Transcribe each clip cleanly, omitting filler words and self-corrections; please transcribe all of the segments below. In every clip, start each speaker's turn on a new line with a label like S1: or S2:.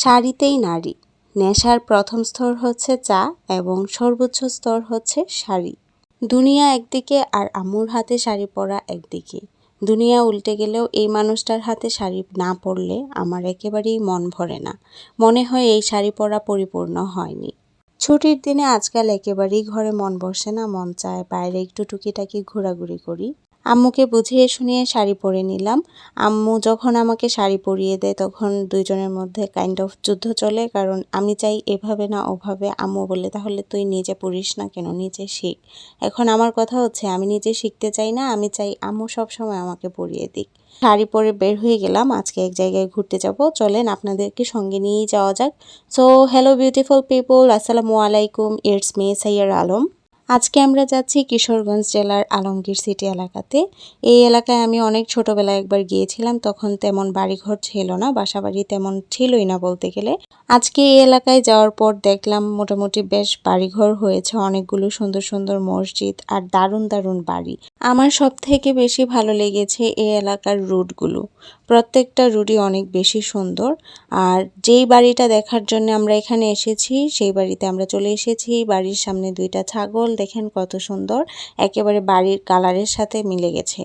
S1: শাড়িতেই নারী। নেশার প্রথম স্তর হচ্ছে চা এবং সর্বোচ্চ স্তর হচ্ছে শাড়ি। দুনিয়া একদিকে আর আম্মুর হাতে শাড়ি পরা একদিকে। দুনিয়া উল্টে গেলেও এই মানুষটার হাতে শাড়ি না পরলে আমার একেবারেই মন ভরে না। মনে হয় এই শাড়ি পরা পরিপূর্ণ হয়নি। ছুটির দিনে আজকাল একেবারেই ঘরে মন বসে না, মন চায় বাইরে একটু টুকিটাকি ঘোরাঘুরি করি। আম্মুকে বুঝিয়ে শুনিয়ে শাড়ি পরে নিলাম। আম্মু যখন আমাকে শাড়ি পরিয়ে দেয় তখন দুইজনের মধ্যে কাইন্ড অফ যুদ্ধ চলে, কারণ আমি চাই এভাবে না ওভাবে। আম্মু বলে তাহলে তুই নিজে পরিস না কেন, নিজে শিখ। এখন আমার কথা হচ্ছে আমি নিজে শিখতে চাই না, আমি চাই আম্মু সবসময় আমাকে পরিয়ে দিক। শাড়ি পরে বের হয়ে গেলাম, আজকে এক জায়গায় ঘুরতে যাব। চলেন আপনাদেরকে সঙ্গে নিয়েই যাওয়া যাক। সো হ্যালো বিউটিফুল পিপল, আসসালামু আলাইকুম, ইটস মি সাইয়ার আলম। আজকে আমরা যাচ্ছি কিশোরগঞ্জ জেলার আলমগীর সিটি এলাকাতে। এই এলাকায় আমি অনেক ছোটবেলায় একবার গিয়েছিলাম, তখন তেমন বাড়িঘর ছিল না, বাসাবাড়ি তেমন ছিলই না বলতে গেলে। আজকে এই এলাকায় যাওয়ার পর দেখলাম মোটামুটি বেশ বাড়িঘর হয়েছে, অনেকগুলো সুন্দর সুন্দর মসজিদ আর দারুণ দারুণ বাড়ি। আমার সব থেকে বেশি ভালো লেগেছে এই এলাকার রুটগুলো। প্রত্যেকটা রুটই অনেক বেশি সুন্দর। আর যেই বাড়িটা দেখার জন্য আমরা এখানে এসেছি সেই বাড়িতে আমরা চলে এসেছি। বাড়ির সামনে দুইটা ছাগল, দেখেন কত সুন্দর, একেবারে বাড়ির কালারের সাথে মিলে গেছে।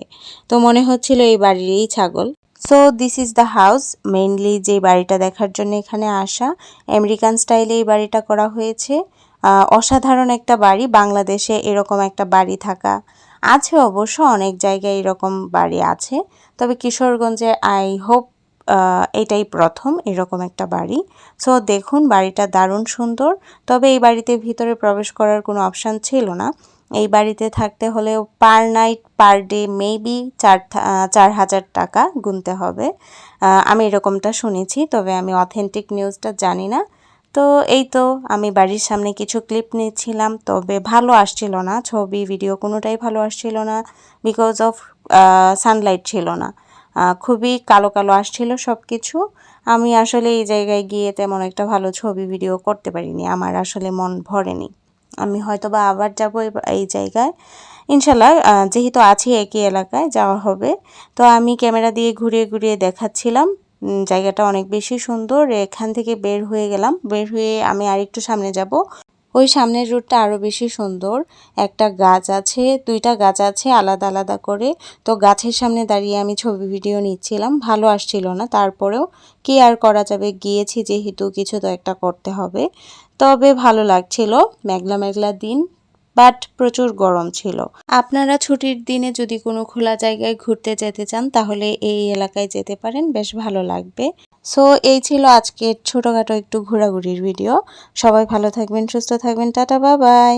S1: তো মনে হচ্ছিল এই বাড়িরই ছাগল। So this is the house. Mainly যে বাড়িটা দেখার জন্য এখানে আসা, আমেরিকান স্টাইলে এই বাড়িটা করা হয়েছে। অসাধারণ একটা বাড়ি। বাংলাদেশে এরকম একটা বাড়ি থাকা আছে অবশ্য, অনেক জায়গায় এরকম বাড়ি আছে, তবে কিশোরগঞ্জে আই হোপ এটাই প্রথম এরকম একটা বাড়ি। সো দেখুন বাড়িটা দারুণ সুন্দর, তবে এই বাড়িতে ভিতরে প্রবেশ করার কোনো অপশান ছিল না। এই বাড়িতে থাকতে হলেও per night per day maybe 4,000 টাকা গুনতে হবে। আমি এরকমটা শুনেছি, তবে আমি অথেন্টিক নিউজটা জানি না। তো এই তো আমি বাড়ির সামনে কিছু ক্লিপ নিচ্ছিলাম, তবে ভালো আসছিল না, ছবি ভিডিও কোনোটাই ভালো আসছিল না, বিকজ অফ সানলাইট ছিল না। খুবই কালো কালো আসছিল সব কিছু। আমি আসলে এই জায়গায় গিয়ে তেমন একটা ভালো ছবি ভিডিও করতে পারিনি, আমার আসলে মন ভরেনি। আমি হয়তো বা আবার যাব এই জায়গায় ইনশাল্লাহ, যেহেতু আছি একই এলাকায় যাওয়া হবে। তো আমি ক্যামেরা দিয়ে ঘুরিয়ে ঘুরিয়ে দেখাচ্ছিলাম। জায়গাটা অনেক বেশি সুন্দর। এখান থেকে বের হয়ে গেলাম, বের হয়ে আমি আরেকটু সামনে যাব। ওই সামনের রুটটা আরও বেশি সুন্দর। একটা গাছ আছে, দুইটা গাছ আছে আলাদা আলাদা করে। তো গাছের সামনে দাঁড়িয়ে আমি ছবি ভিডিও নিচ্ছিলাম, ভালো আসছিল না, তারপরেও কি আর করা যাবে, গিয়েছি যেহেতু কিছু তো একটা করতে হবে। তবে ভালো লাগছিল, মেঘলা মেঘলা দিন, বাট প্রচুর গরম ছিল। আপনারা ছুটির দিনে যদি কোনো খোলা জায়গায় ঘুরতে যেতে চান তাহলে এই এলাকায় যেতে পারেন, বেশ ভালো লাগবে। সো এই ছিল আজকের ছোটোখাটো একটু ঘোরাঘুরির ভিডিও। সবাই ভালো থাকবেন, সুস্থ থাকবেন, টাটা বাই বাই।